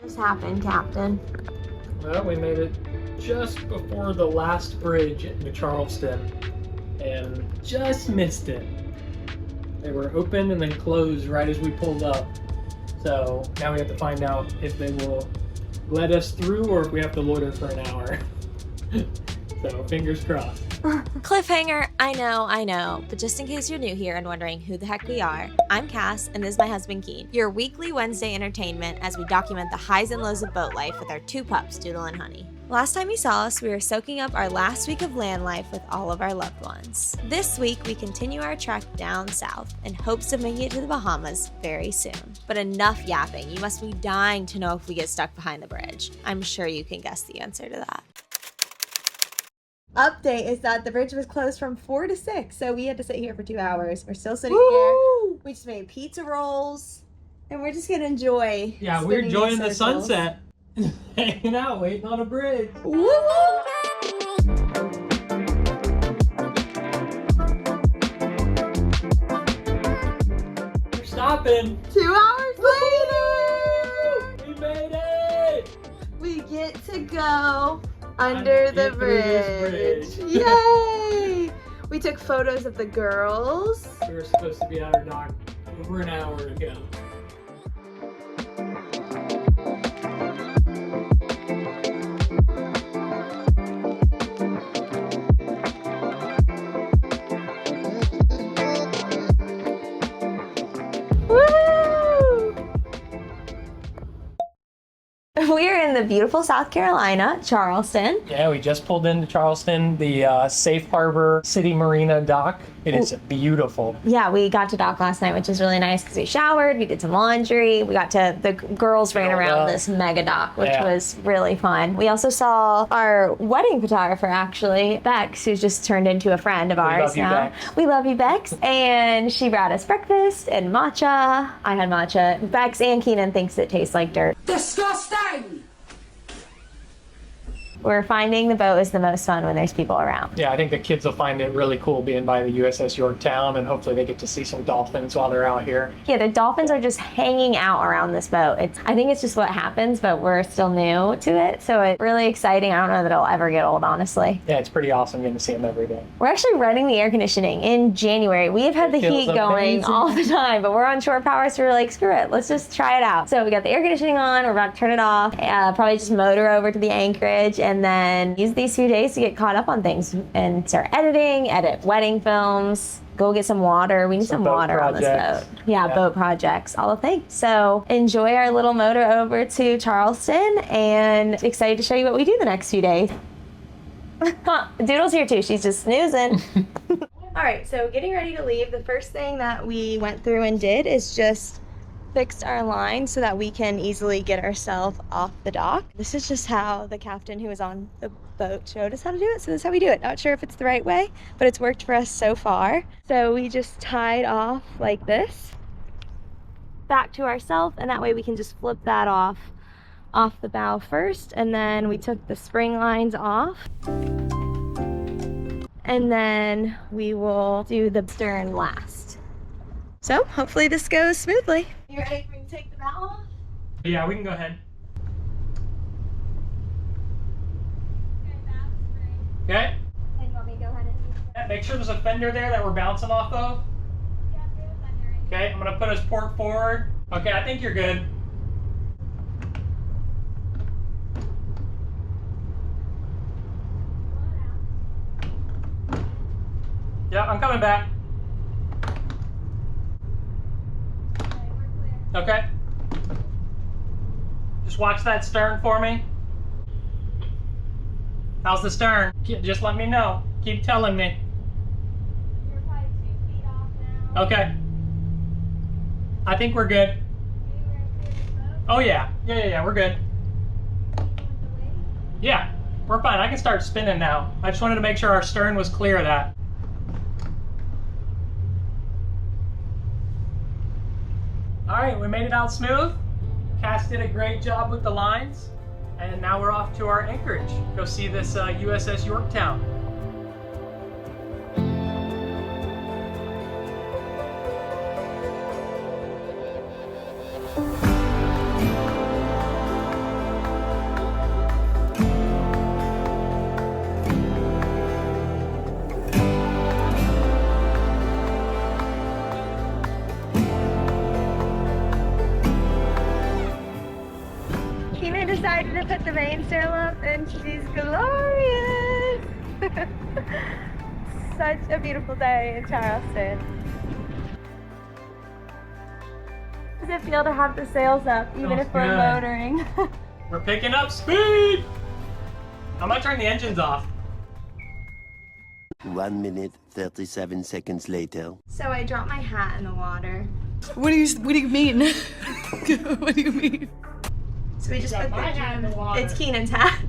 What happened, Captain? Well, we made it just before the last bridge into Charleston and just missed it. They were open and then closed right as we pulled up. So now we have to find out if they will let us through or if we have to loiter for an hour. So fingers crossed. Cliffhanger, I know, but just in case you're new here and wondering who the heck we are, I'm Cass, and this is my husband Keen, your weekly Wednesday entertainment as we document the highs and lows of boat life with our two pups, Doodle and Honey. Last time you saw us, we were soaking up our last week of land life with all of our loved ones. This week, we continue our trek down south in hopes of making it to the Bahamas very soon. But enough yapping, you must be dying to know if we get stuck behind the bridge. I'm sure you can guess the answer to that. Update is that the bridge was closed from 4 to 6, so we had to sit here for 2 hours. We're still sitting here. We just made pizza rolls, and we're just gonna enjoy. Yeah, we're enjoying the sunset. Hanging out, waiting on a bridge. Woo! We're stopping. 2 hours later, We made it. we get to go under the bridge. Yay! We took photos of the girls. We were supposed to be at our dock over an hour ago. We're in the beautiful South Carolina, Charleston. Yeah, we just pulled into Charleston, the Safe Harbor City Marina dock. It is beautiful. Yeah, we got to dock last night, which was really nice because we showered, we did some laundry, the girls ran around this mega dock, which was really fun. We also saw our wedding photographer, actually, Bex, who's just turned into a friend of ours now. We love you, Bex. And she brought us breakfast and matcha. I had matcha. Bex and Keenan thinks it tastes like dirt. Disgusting! We're finding the boat is the most fun when there's people around. Yeah, I think the kids will find it really cool being by the USS Yorktown, and hopefully they get to see some dolphins while they're out here. Yeah, the dolphins are just hanging out around this boat. I think it's just what happens, but we're still new to it, so it's really exciting. I don't know that it'll ever get old, honestly. Yeah, it's pretty awesome getting to see them every day. We're actually running the air conditioning in January. We have had the heat going all the time, but we're on shore power, so we're like, screw it, let's just try it out. So we got the air conditioning on, we're about to turn it off, probably just motor over to the anchorage, and then use these few days to get caught up on things and start edit wedding films, go get some water. We need some water on this boat. Yeah, boat projects, all the things. So enjoy our little motor over to Charleston, and excited to show you what we do the next few days. Doodle's here too, she's just snoozing. All right, so getting ready to leave, the first thing that we went through and did is just fixed our line so that we can easily get ourselves off the dock. This is just how the captain who was on the boat showed us how to do it, so this is how we do it. Not sure if it's the right way, but it's worked for us so far. So we just tied off like this back to ourselves, and that way we can just flip that off the bow first, and then we took the spring lines off, and then we will do the stern last. So hopefully this goes smoothly. You ready for me to take the bow off? Yeah, we can go ahead. Okay? And you want me to go ahead and Yeah, make sure there's a fender there that we're bouncing off of. yeah, do a fender right. Okay, I'm gonna put us port forward. Okay, I think you're good. Yeah, I'm coming back. Okay. Just watch that stern for me. How's the stern? Just let me know. Keep telling me. You're probably 2 feet off now. Okay. I think we're good. Oh yeah. Yeah, we're good. Yeah, we're fine. I can start spinning now. I just wanted to make sure our stern was clear of that. All right, we made it out smooth. Cass did a great job with the lines. And now we're off to our anchorage. Go see this USS Yorktown. Keenan decided to put the mainsail up and she's glorious. Such a beautiful day in Charleston. How does it feel to have the sails up, even if we're motoring? We're picking up speed! I'm gonna turn the engines off. 1 minute, 37 seconds later. So I dropped my hat in the water. What do you mean? What do you mean? So we just put my hat in the water. It's Keenan's hat.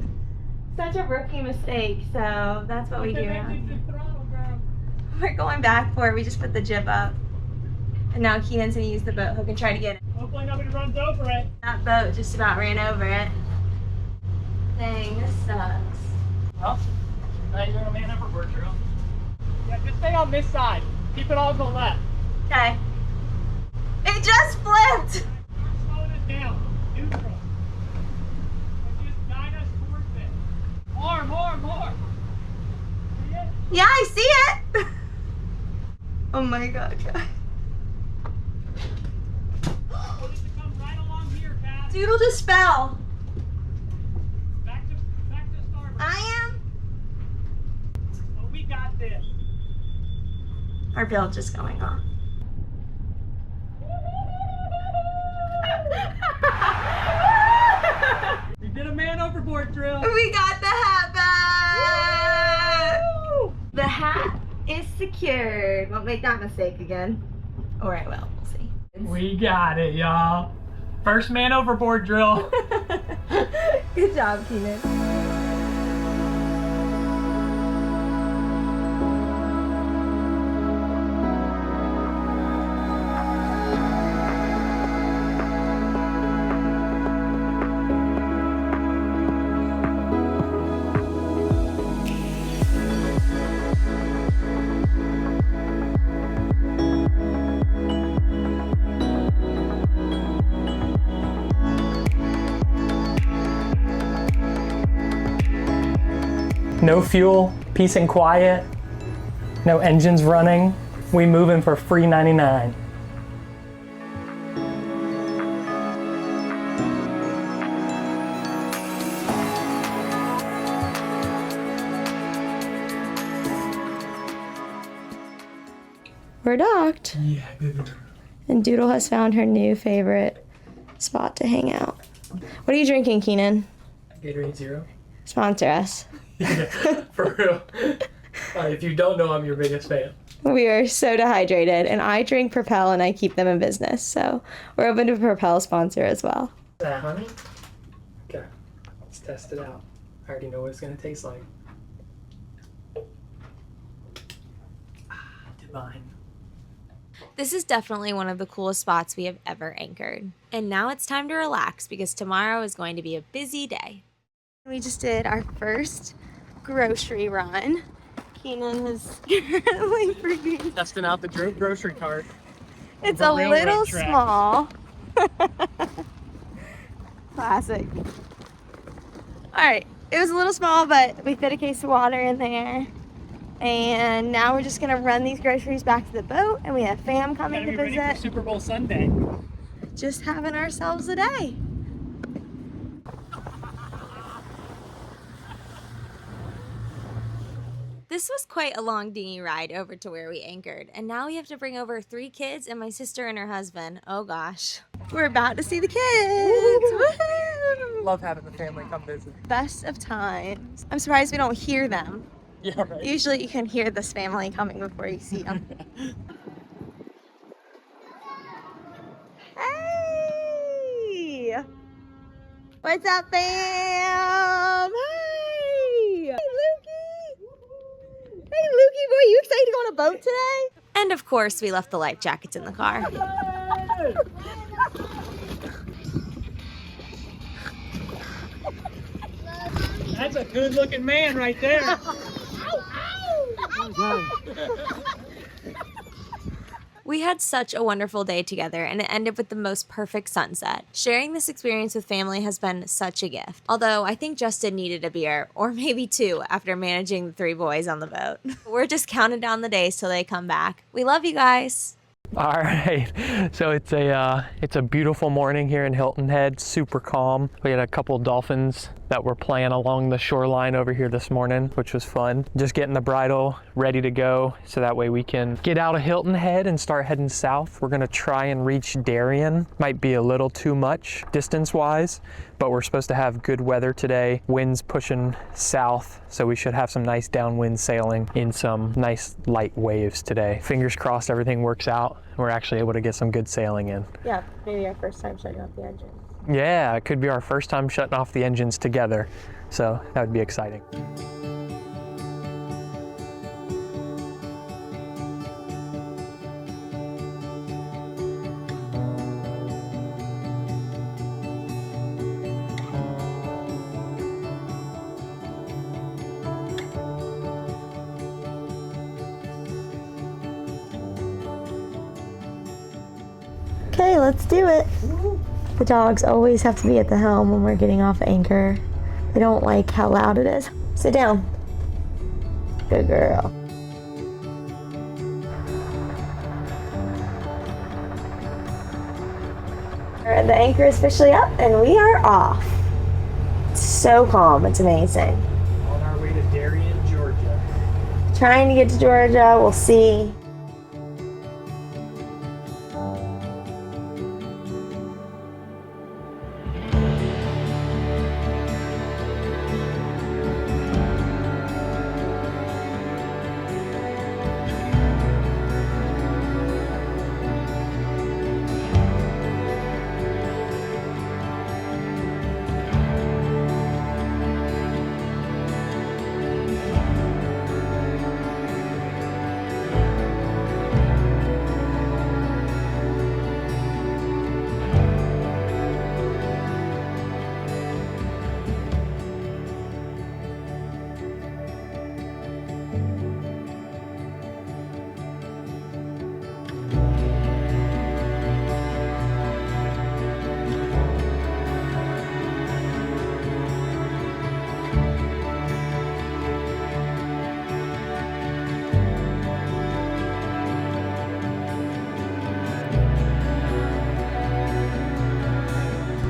Such a rookie mistake, so that's what we do now. We're going back for it. We just put the jib up. And now Keenan's gonna use the boat hook and try to get it. Hopefully nobody runs over it. That boat just about ran over it. Dang, this sucks. Well, now you're a man overboard drill. Yeah, just stay on this side. Keep it all to the left. Okay. It just flipped! Slow it down. Neutral. And just guide us towards it. More. See it? Yeah, I see it! Oh my god, guys. Want it to come right along here, Kat. Doodle just fell. Back to starboard. I am. Oh, we got this. Our bill's just going off. We did a man overboard drill. We got the hat back! Woo! The hat is secured. Won't make that mistake again. Or I will. We'll see. We got it, y'all. First man overboard drill. Good job, Keenan. No fuel, peace and quiet, no engines running. We moving for free 99. We're docked. Yeah, good. And Doodle has found her new favorite spot to hang out. What are you drinking, Keenan? Gatorade Zero. Sponsor us. Yeah, for real. If you don't know, I'm your biggest fan. We are so dehydrated, and I drink Propel and I keep them in business, so we're open to Propel sponsor as well. Is that honey? Okay, let's test it out. I already know what it's gonna taste like. Divine. This is definitely one of the coolest spots we have ever anchored. And now it's time to relax because tomorrow is going to be a busy day. We just did our first grocery run. Keenan is currently freaking. Testing out the grocery cart. It's The a railroad little tracks. small. Classic. All right, it was a little small, but we fit a case of water in there. And now we're just gonna run these groceries back to the boat, and we have fam coming Gotta to be ready for visit. Super Bowl Sunday. Just having ourselves a day. This was quite a long dinghy ride over to where we anchored. And now we have to bring over 3 kids and my sister and her husband. Oh gosh. We're about to see the kids. Woohoo! Love having the family come visit. Best of times. I'm surprised we don't hear them. Yeah, right. Usually you can hear this family coming before you see them. Hey! What's up, fam? Hey! Hey, Lukey! Hey, Lukey boy, you excited to go on a boat today? And of course, we left the life jackets in the car. That's a good looking man right there. We had such a wonderful day together and it ended with the most perfect sunset. Sharing this experience with family has been such a gift. Although I think Justin needed a beer, or maybe 2, after managing the 3 boys on the boat. We're just counting down the days till they come back. We love you guys. All right, so it's a beautiful morning here in Hilton Head, super calm. We had a couple dolphins that were playing along the shoreline over here this morning, which was fun. Just getting the bridle ready to go so that way we can get out of Hilton Head and start heading south. We're gonna try and reach Darien. Might be a little too much distance-wise, but we're supposed to have good weather today. Winds pushing south, so we should have some nice downwind sailing in some nice light waves today. Fingers crossed everything works out. We're actually able to get some good sailing in. Yeah, maybe our first time shutting off the engine. Yeah, it could be our first time shutting off the engines together, so that would be exciting. Okay, let's do it. The dogs always have to be at the helm when we're getting off anchor. They don't like how loud it is. Sit down. Good girl. All right, the anchor is officially up and we are off. It's so calm, it's amazing. On our way to Darien, Georgia. Trying to get to Georgia, we'll see.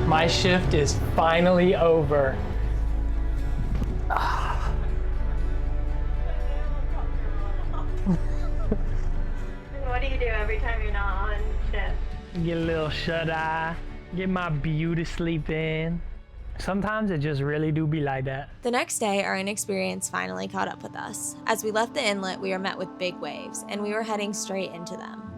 My shift is finally over. What do you do every time you're not on shift? Get a little shut-eye, get my beauty sleep in. Sometimes it just really do be like that. The next day, our inexperience finally caught up with us. As we left the inlet, we were met with big waves, and we were heading straight into them.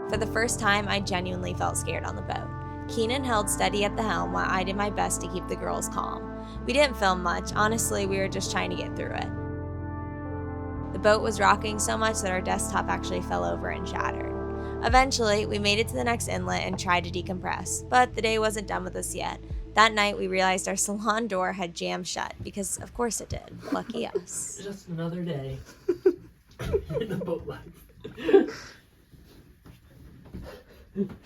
For the first time, I genuinely felt scared on the boat. Keenan held steady at the helm while I did my best to keep the girls calm. We didn't film much, honestly, we were just trying to get through it. The boat was rocking so much that our desktop actually fell over and shattered. Eventually, we made it to the next inlet and tried to decompress, but the day wasn't done with us yet. That night, we realized our salon door had jammed shut, because of course it did. Lucky us. Just another day in the boat life.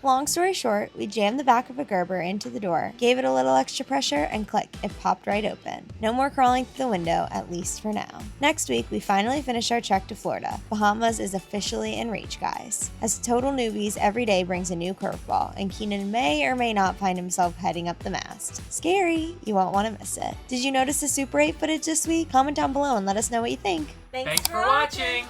Long story short, we jammed the back of a Gerber into the door, gave it a little extra pressure, and click, it popped right open. No more crawling through the window, at least for now. Next week, we finally finished our trek to Florida. Bahamas is officially in reach, guys. As total newbies, every day brings a new curveball, and Keenan may or may not find himself heading up the mast. Scary! You won't want to miss it. Did you notice the Super 8 footage this week? Comment down below and let us know what you think. Thanks for watching!